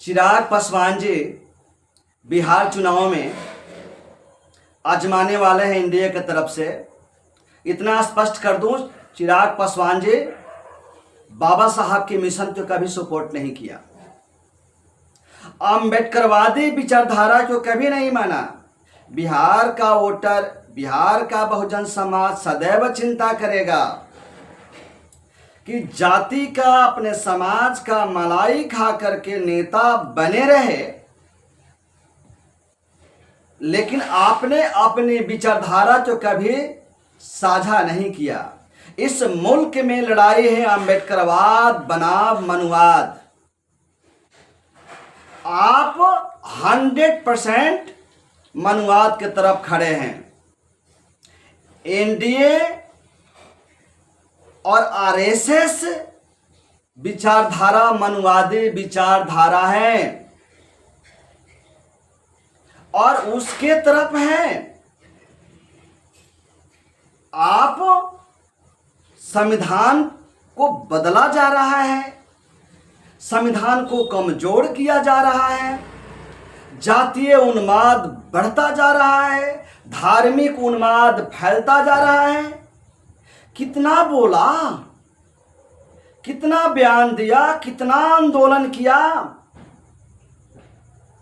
चिराग पासवान जी बिहार चुनाव में आजमाने वाले हैं एनडीए की तरफ से। इतना स्पष्ट कर दूं, चिराग पासवान जी बाबा साहब के मिशन को कभी सपोर्ट नहीं किया, अम्बेडकरवादी विचारधारा को कभी नहीं माना। बिहार का वोटर, बिहार का बहुजन समाज सदैव चिंता करेगा कि जाति का, अपने समाज का मलाई खा करके नेता बने रहे, लेकिन आपने अपनी विचारधारा को कभी साझा नहीं किया। इस मुल्क में लड़ाई है अम्बेडकरवाद बनाम मनुवाद। आप 100% मनुवाद की तरफ खड़े हैं। एनडीए और आरएसएस विचारधारा मनुवादी विचारधारा है और उसके तरफ है। आप संविधान को बदला जा रहा है, संविधान को कमजोर किया जा रहा है, जातीय उन्माद बढ़ता जा रहा है, धार्मिक उन्माद फैलता जा रहा है। कितना बोला, कितना बयान दिया, कितना आंदोलन किया,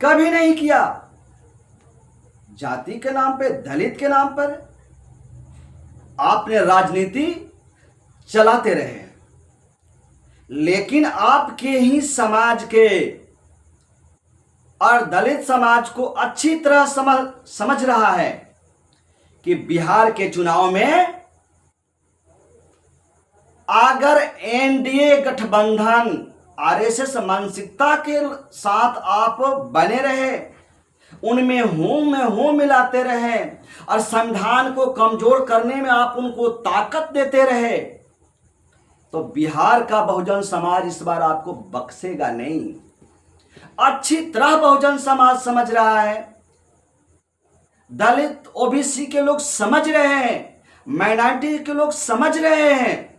कभी नहीं किया। जाति के नाम पे, दलित के नाम पर आपने राजनीति चलाते रहे, लेकिन आपके ही समाज के और दलित समाज को अच्छी तरह समझ रहा है कि बिहार के चुनाव में अगर एनडीए गठबंधन आरएसएस मानसिकता के साथ आप बने रहे, उनमें हूं मिलाते रहे और संविधान को कमजोर करने में आप उनको ताकत देते रहे, तो बिहार का बहुजन समाज इस बार आपको बख्शेगा नहीं। अच्छी तरह बहुजन समाज समझ रहा है, दलित ओबीसी के लोग समझ रहे हैं, माइनॉरिटी के लोग समझ रहे हैं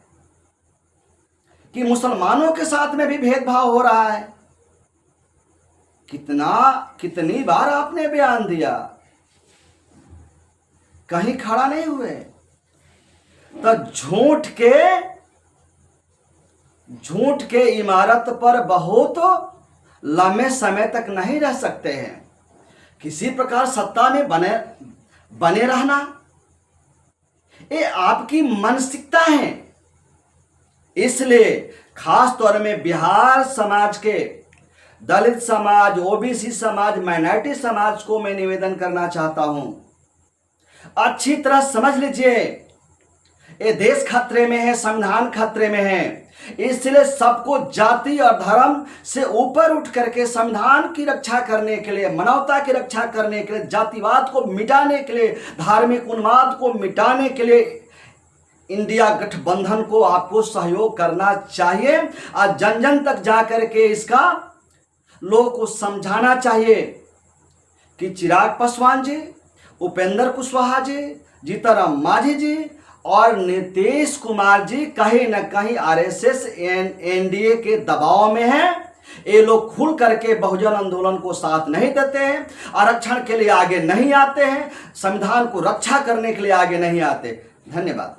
कि मुसलमानों के साथ में भी भेदभाव हो रहा है। कितनी बार आपने बयान दिया, कहीं खड़ा नहीं हुए। तो झूठ के इमारत पर बहुत लंबे समय तक नहीं रह सकते हैं। किसी प्रकार सत्ता में बने रहना ये आपकी मानसिकता है। इसलिए खास तौर में बिहार समाज के, दलित समाज, ओबीसी समाज, माइनॉरिटी समाज को मैं निवेदन करना चाहता हूं, अच्छी तरह समझ लीजिए, ये देश खतरे में है, संविधान खतरे में है। इसलिए सबको जाति और धर्म से ऊपर उठ करके संविधान की रक्षा करने के लिए, मानवता की रक्षा करने के लिए, जातिवाद को मिटाने के लिए, धार्मिक उन्माद को मिटाने के लिए इंडिया गठबंधन को आपको सहयोग करना चाहिए और जन जन तक जाकर के इसका लोगों को समझाना चाहिए कि चिराग पासवान जी, उपेंद्र कुशवाहा जी, जीतनराम मांझी जी और नीतीश कुमार जी कहीं न कहीं आरएसएस एनडीए के दबाव में हैं। ये लोग खुल करके बहुजन आंदोलन को साथ नहीं देते हैं, आरक्षण के लिए आगे नहीं आते हैं, संविधान को रक्षा करने के लिए आगे नहीं आते। धन्यवाद।